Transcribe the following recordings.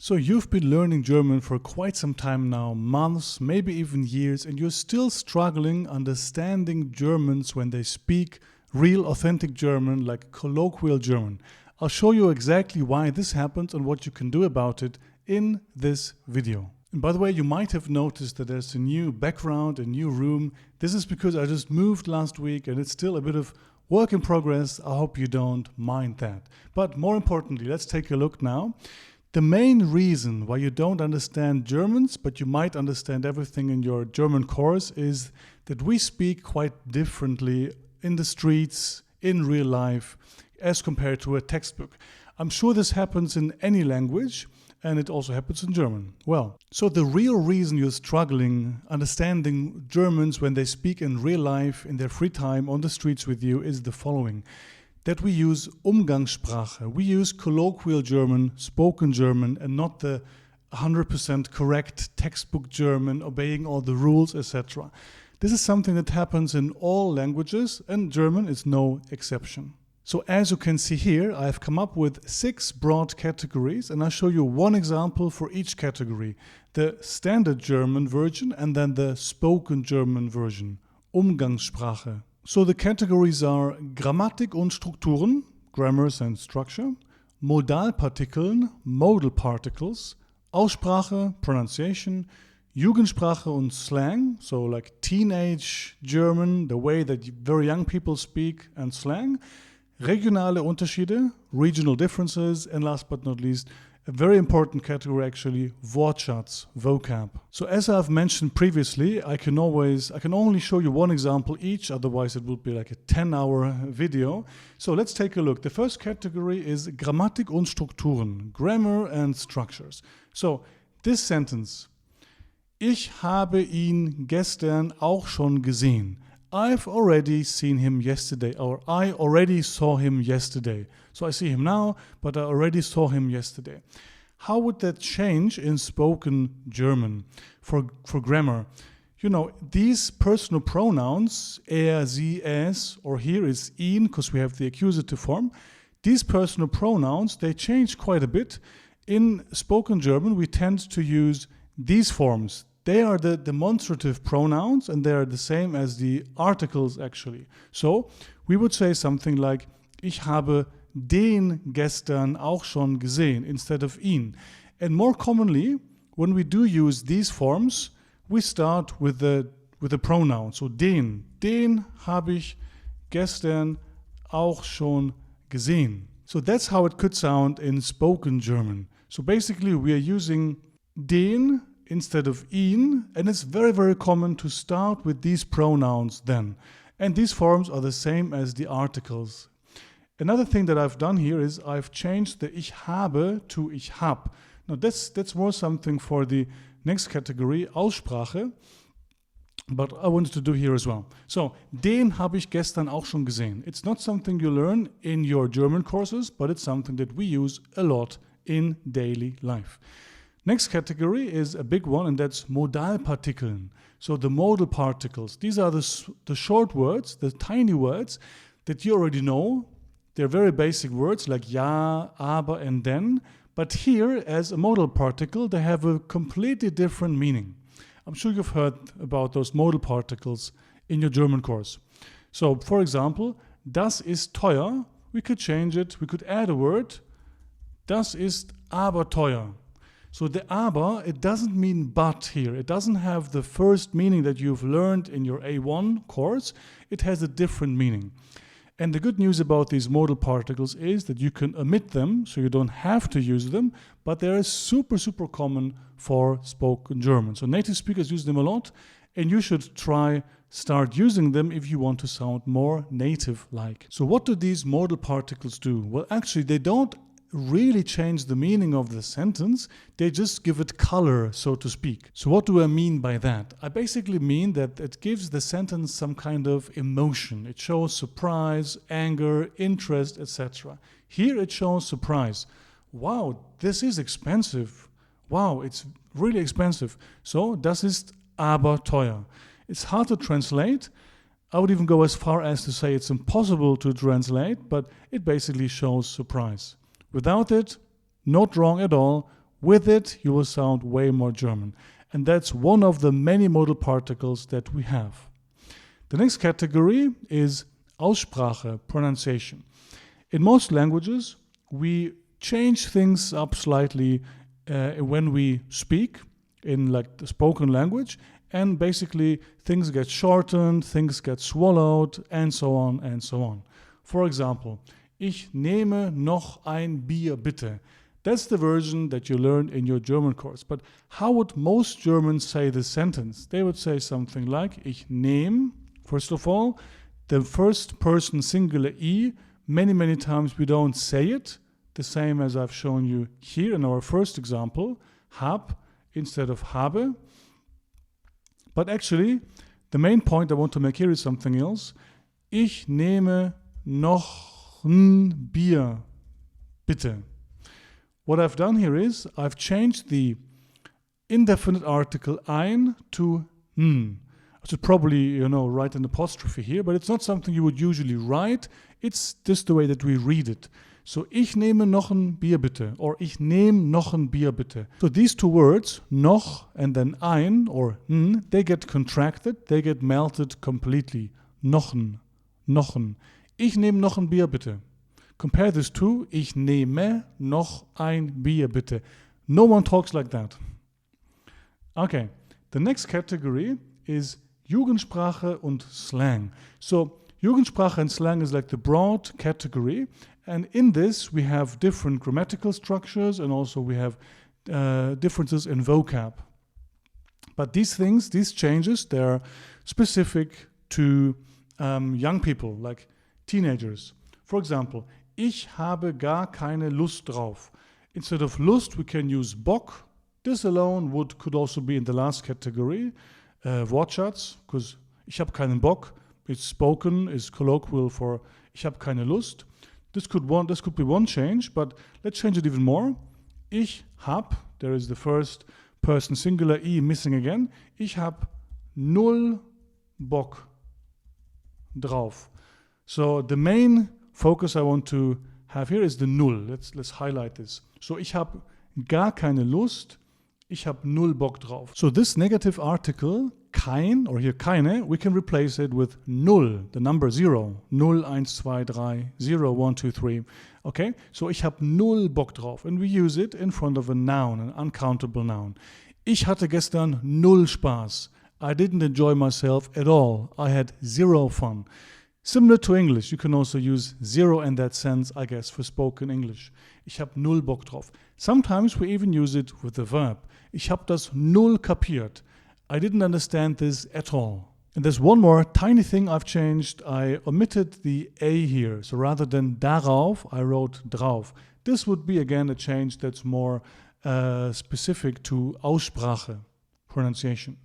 So you've been learning German for quite some time now, months, maybe even years, and you're still struggling understanding Germans when they speak real authentic German, like colloquial German. I'll show you exactly why this happens and what you can do about it in this video. And by the way, you might have noticed that there's a new background, a new room. This is because I just moved last week and it's still a bit of work in progress. I hope you don't mind that. But more importantly, let's take a look now. The main reason why you don't understand Germans, but you might understand everything in your German course, is that we speak quite differently in the streets, in real life, as compared to a textbook. I'm sure this happens in any language, and it also happens in German. Well, so the real reason you're struggling understanding Germans when they speak in real life, in their free time, on the streets with you, is the following. That we use Umgangssprache. We use colloquial German, spoken German, and not the 100% correct textbook German, obeying all the rules, etc. This is something that happens in all languages, and German is no exception. So as you can see here, I've come up with 6 broad categories, and I'll show you one example for each category. The standard German version and then the spoken German version, Umgangssprache. So the categories are Grammatik und Strukturen, grammars and structure, Modalpartikeln, modal particles, Aussprache, pronunciation, Jugendsprache und slang, so like teenage German, the way that very young people speak, and slang, regionale Unterschiede, regional differences, and last but not least, a very important category actually, Wortschatz, vocab. So as I've mentioned previously, I can only show you one example each, otherwise it would be like a 10-hour video. So let's take a look. The first category is Grammatik und Strukturen, grammar and structures. So this sentence, ich habe ihn gestern auch schon gesehen. I've already seen him yesterday, or I already saw him yesterday. So I see him now, but I already saw him yesterday. How would that change in spoken German for grammar? You know, these personal pronouns, er, sie, es, or here is ihn, because we have the accusative form. These personal pronouns, they change quite a bit. In spoken German, we tend to use these forms. They are the demonstrative pronouns, and they are the same as the articles actually. So we would say something like, ich habe den gestern auch schon gesehen, instead of ihn. And more commonly, when we do use these forms, we start with the pronoun. So den habe ich gestern auch schon gesehen. So that's how it could sound in spoken German. So basically we are using den instead of ihn, and it's very, very common to start with these pronouns then. And these forms are the same as the articles. Another thing that I've done here is I've changed the ich habe to ich hab. Now that's more something for the next category, Aussprache, but I wanted to do here as well. So, den habe ich gestern auch schon gesehen. It's not something you learn in your German courses, but it's something that we use a lot in daily life. Next category is a big one, and that's Modalpartikeln. So the modal particles. These are the short words, the tiny words that you already know. They're very basic words like ja, aber, and then. But here, as a modal particle, they have a completely different meaning. I'm sure you've heard about those modal particles in your German course. So, for example, das ist teuer. We could change it. We could add a word. Das ist aber teuer. So the aber, it doesn't mean but here. It doesn't have the first meaning that you've learned in your A1 course. It has a different meaning. And the good news about these modal particles is that you can omit them, so you don't have to use them, but they are super, super common for spoken German. So native speakers use them a lot, and you should start using them if you want to sound more native-like. So what do these modal particles do? Well, actually, they don't really change the meaning of the sentence, they just give it color, so to speak. So what do I mean by that? I basically mean that it gives the sentence some kind of emotion. It shows surprise, anger, interest, etc. Here it shows surprise. Wow, this is expensive. Wow, it's really expensive. So, das ist aber teuer. It's hard to translate. I would even go as far as to say it's impossible to translate, but it basically shows surprise. Without it, not wrong at all, with it, you will sound way more German. And that's one of the many modal particles that we have. The next category is Aussprache, pronunciation. In most languages, we change things up slightly when we speak in like the spoken language, and basically things get shortened, things get swallowed, and so on and so on. For example, ich nehme noch ein Bier bitte. That's the version that you learned in your German course. But how would most Germans say this sentence? They would say something like, ich nehme, first of all, the first person singular I. Many times we don't say it, the same as I've shown you here in our first example, hab instead of habe. But actually, the main point I want to make here is something else. Ich nehme noch ein Bier, bitte. What I've done here is I've changed the indefinite article ein to n. I should probably, write an apostrophe here, but it's not something you would usually write. It's just the way that we read it. So, ich nehme noch ein Bier bitte, or ich nehme noch ein Bier bitte. So these two words, noch and then ein, or n, they get contracted, they get melted completely. Nochen, nochen. Ich nehme noch ein Bier bitte. Compare this to, ich nehme noch ein Bier bitte. No one talks like that. Okay, the next category is Jugendsprache und Slang. So, Jugendsprache and slang is like the broad category. And in this, we have different grammatical structures, and also we have differences in vocab. But these things, these changes, they're specific to young people, like teenagers. For example, ich habe gar keine Lust drauf. Instead of Lust, we can use Bock. This alone could also be in the last category, Wortschatz, because ich habe keinen Bock. It's spoken, is colloquial for ich habe keine Lust. This could be one change, but let's change it even more. Ich hab, there is the first person singular I missing again. Ich hab null Bock drauf. So the main focus I want to have here is the null. Let's highlight this. So ich hab gar keine Lust. Ich hab null Bock drauf. So this negative article, kein, or here keine, we can replace it with null, the number 0. 0, 1, 2, 3, 0, 1, 2, 3. Okay? So ich hab null Bock drauf. And we use it in front of a noun, an uncountable noun. Ich hatte gestern null Spaß. I didn't enjoy myself at all. I had zero fun. Similar to English, you can also use zero in that sense, I guess, for spoken English. Ich hab null Bock drauf. Sometimes we even use it with the verb. Ich hab das null kapiert. I didn't understand this at all. And there's one more tiny thing I've changed. I omitted the A here. So rather than darauf, I wrote drauf. This would be again a change that's more specific to Aussprache, pronunciation.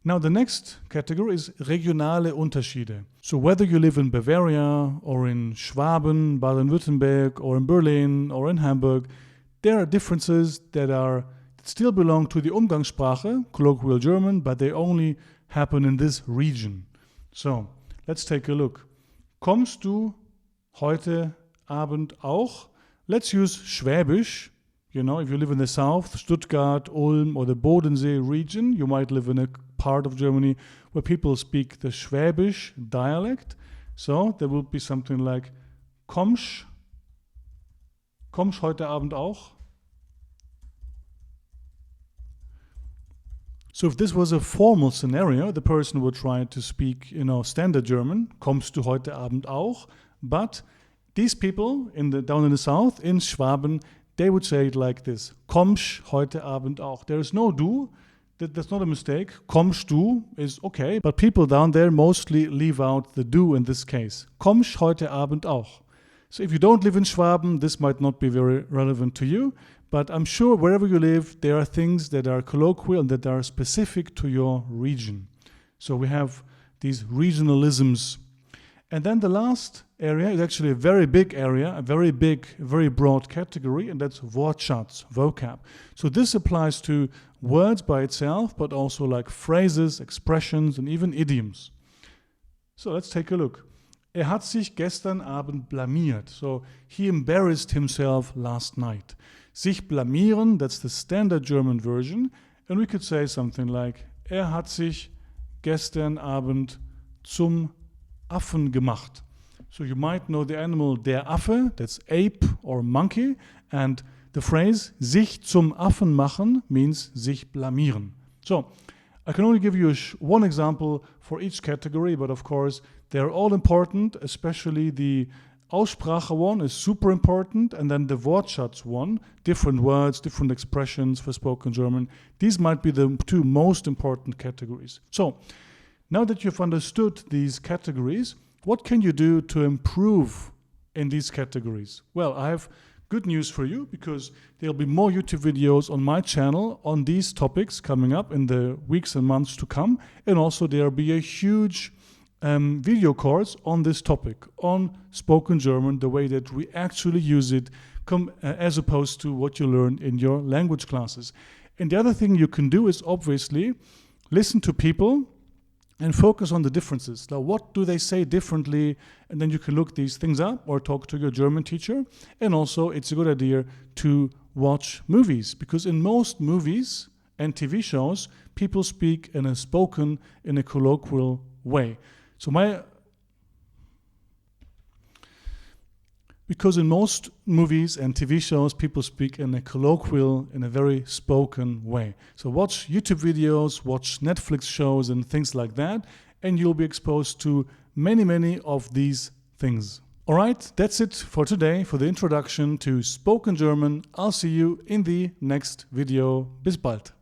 Now the next category is regionale Unterschiede. So whether you live in Bavaria or in Schwaben, Baden-Württemberg, or in Berlin or in Hamburg, there are differences that still belong to the Umgangssprache, colloquial German, but they only happen in this region. So let's take a look. Kommst du heute Abend auch? Let's use Schwäbisch. You know, if you live in the south, Stuttgart, Ulm, or the Bodensee region, you might live in a part of Germany where people speak the Schwäbisch dialect. So there will be something like kommst heute Abend auch? So if this was a formal scenario, the person would try to speak, standard German, kommst du heute Abend auch? But these people down in the south, in Schwaben, they would say it like this, kommst heute Abend auch? There is no du, that's not a mistake. Kommst du is okay, but people down there mostly leave out the du in this case. Kommst heute Abend auch? So if you don't live in Schwaben, this might not be very relevant to you, but I'm sure wherever you live, there are things that are colloquial and that are specific to your region. So we have these regionalisms. And then the last area is actually a very big area, a very big, very broad category, and that's Wortschatz, vocab. So this applies to words by itself, but also like phrases, expressions, and even idioms. So let's take a look. Hat sich gestern Abend blamiert. So he embarrassed himself last night. Sich blamieren, that's the standard German version. And we could say something like, hat sich gestern Abend zum Affen gemacht. So you might know the animal der Affe, that's ape or monkey, and the phrase sich zum Affen machen means sich blamieren. So I can only give you one example for each category, but of course they're all important, especially the Aussprache one is super important, and then the Wortschatz one, different words, different expressions for spoken German. These might be the two most important categories. So now that you've understood these categories, what can you do to improve in these categories? Well, I have good news for you, because there'll be more YouTube videos on my channel on these topics coming up in the weeks and months to come. And also there'll be a huge video course on this topic, on spoken German, the way that we actually use it as opposed to what you learn in your language classes. And the other thing you can do is obviously listen to people and focus on the differences. Now, what do they say differently? And then you can look these things up or talk to your German teacher. And also, it's a good idea to watch movies, because in most movies and TV shows, people speak in a colloquial way. Because in most movies and TV shows, people speak in a very spoken way. So watch YouTube videos, watch Netflix shows and things like that, and you'll be exposed to many of these things. All right, that's it for today, for the introduction to spoken German. I'll see you in the next video. Bis bald.